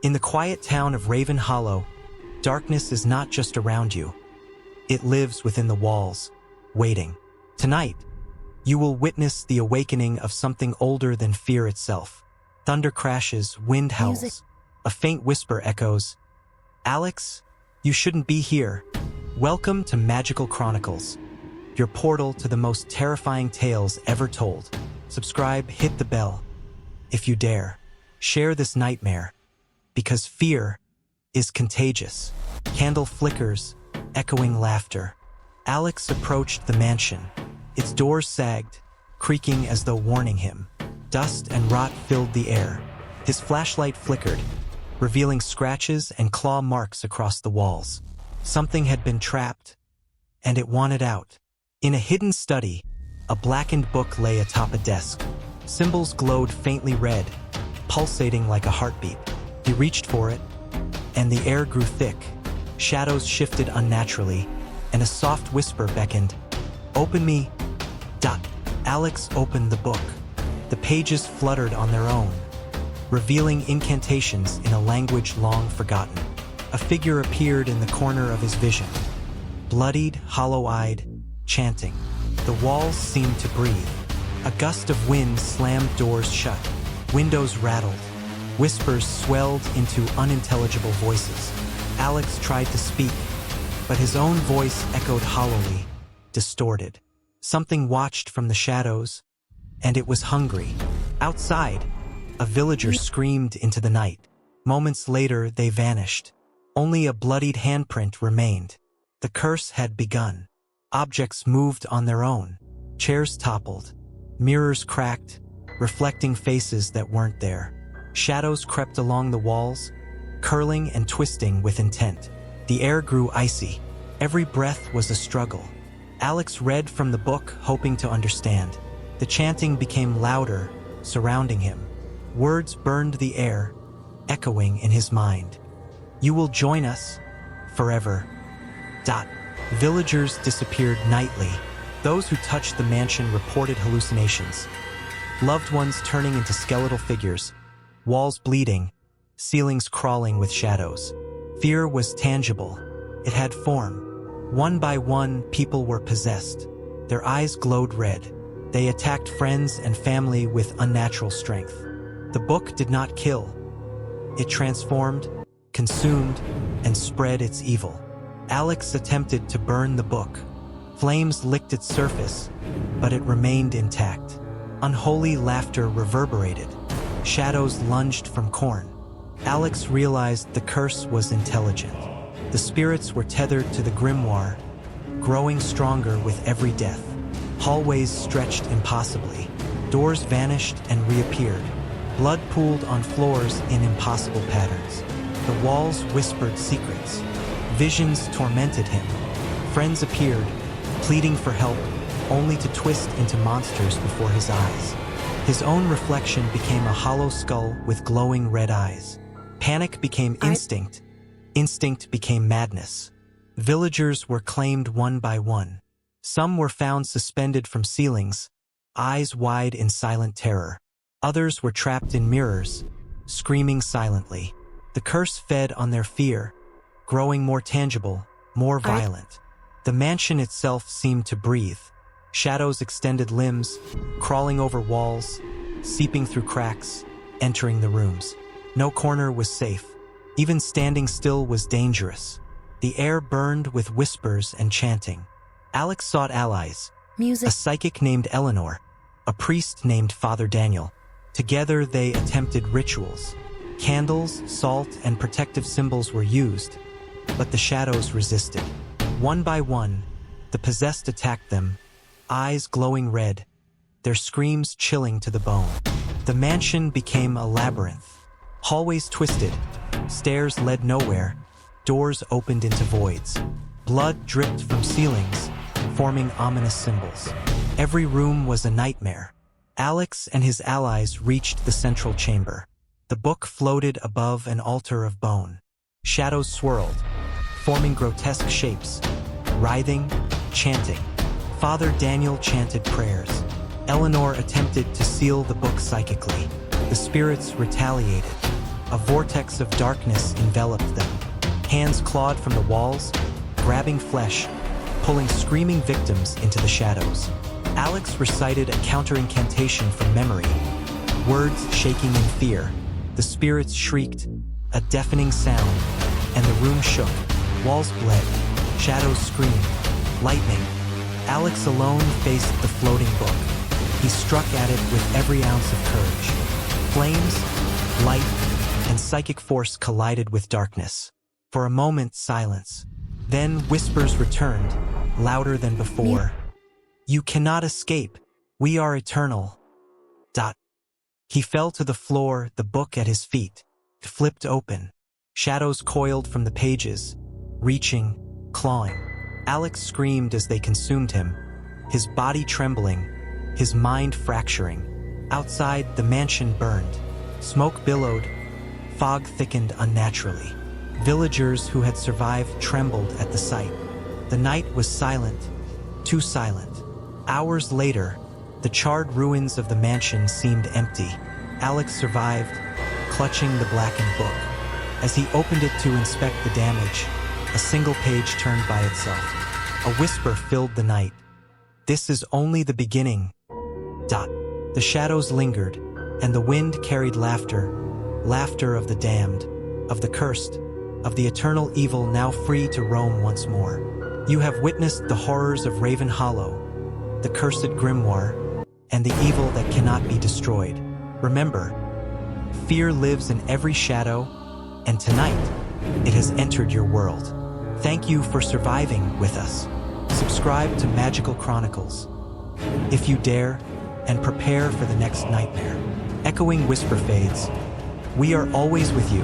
In the quiet town of Raven Hollow, darkness is not just around you. It lives within the walls, waiting. Tonight, you will witness the awakening of something older than fear itself. Thunder crashes, wind howls, a faint whisper echoes. Alex, you shouldn't be here. Welcome to Magical Chronicles, your portal to the most terrifying tales ever told. Subscribe, hit the bell. If you dare, share this nightmare, because fear is contagious. Candle flickers, echoing laughter. Alex approached the mansion. Its doors sagged, creaking as though warning him. Dust and rot filled the air. His flashlight flickered, revealing scratches and claw marks across the walls. Something had been trapped, and it wanted out. In a hidden study, a blackened book lay atop a desk. Symbols glowed faintly red, pulsating like a heartbeat. He reached for it, and the air grew thick. Shadows shifted unnaturally, and a soft whisper beckoned. "Open me." Alex opened the book. The pages fluttered on their own, revealing incantations in a language long forgotten. A figure appeared in the corner of his vision, bloodied, hollow-eyed, chanting. The walls seemed to breathe. A gust of wind slammed doors shut. Windows rattled. Whispers swelled into unintelligible voices. Alex tried to speak, but his own voice echoed hollowly, distorted. Something watched from the shadows, and it was hungry. Outside, a villager screamed into the night. Moments later, they vanished. Only a bloodied handprint remained. The curse had begun. Objects moved on their own. Chairs toppled. Mirrors cracked, reflecting faces that weren't there. Shadows crept along the walls, curling and twisting with intent. The air grew icy. Every breath was a struggle. Alex read from the book, hoping to understand. The chanting became louder, surrounding him. Words burned the air, echoing in his mind. "You will join us forever." Villagers disappeared nightly. Those who touched the mansion reported hallucinations. Loved ones turning into skeletal figures, walls bleeding, ceilings crawling with shadows. Fear was tangible. It had form. One by one, people were possessed. Their eyes glowed red. They attacked friends and family with unnatural strength. The book did not kill. It transformed, consumed, and spread its evil. Alex attempted to burn the book. Flames licked its surface, but it remained intact. Unholy laughter reverberated. Shadows lunged from corn. Alex realized the curse was intelligent. The spirits were tethered to the Grimoire, growing stronger with every death. Hallways stretched impossibly. Doors vanished and reappeared. Blood pooled on floors in impossible patterns. The walls whispered secrets. Visions tormented him. Friends appeared, pleading for help, only to twist into monsters before his eyes. His own reflection became a hollow skull with glowing red eyes. Panic became instinct. Instinct became madness. Villagers were claimed one by one. Some were found suspended from ceilings, eyes wide in silent terror. Others were trapped in mirrors, screaming silently. The curse fed on their fear, growing more tangible, more violent. The mansion itself seemed to breathe. Shadows extended limbs, crawling over walls, seeping through cracks, entering the rooms. No corner was safe. Even standing still was dangerous. The air burned with whispers and chanting. Alex sought allies. A psychic named Eleanor, a priest named Father Daniel. Together they attempted rituals. Candles, salt, and protective symbols were used, but the shadows resisted. One by one, the possessed attacked them, eyes glowing red, their screams chilling to the bone. The mansion became a labyrinth. Hallways twisted, stairs led nowhere, doors opened into voids. Blood dripped from ceilings, forming ominous symbols. Every room was a nightmare. Alex and his allies reached the central chamber. The book floated above an altar of bone. Shadows swirled, forming grotesque shapes, writhing, chanting. Father Daniel chanted prayers. Eleanor attempted to seal the book psychically. The spirits retaliated. A vortex of darkness enveloped them. Hands clawed from the walls, grabbing flesh, pulling screaming victims into the shadows. Alex recited a counter-incantation from memory, words shaking in fear. The spirits shrieked, a deafening sound, and the room shook. Walls bled, shadows screamed, lightning. Alex alone faced the floating book. He struck at it with every ounce of courage. Flames, light, and psychic force collided with darkness. For a moment, silence. Then whispers returned, louder than before. You cannot escape. We are eternal. He fell to the floor, the book at his feet. It flipped open. Shadows coiled from the pages, reaching, clawing. Alex screamed as they consumed him, his body trembling, his mind fracturing. Outside, the mansion burned. Smoke billowed, fog thickened unnaturally. Villagers who had survived trembled at the sight. The night was silent, too silent. Hours later, the charred ruins of the mansion seemed empty. Alex survived, clutching the blackened book. As he opened it to inspect the damage, a single page turned by itself. A whisper filled the night. This is only the beginning. The shadows lingered, and the wind carried laughter, laughter of the damned, of the cursed, of the eternal evil now free to roam once more. You have witnessed the horrors of Raven Hollow, the cursed Grimoire, and the evil that cannot be destroyed. Remember, fear lives in every shadow, and tonight, it has entered your world. Thank you for surviving with us. Subscribe to Magical Chronicles, if you dare, and prepare for the next nightmare. Echoing whisper fades. We are always with you.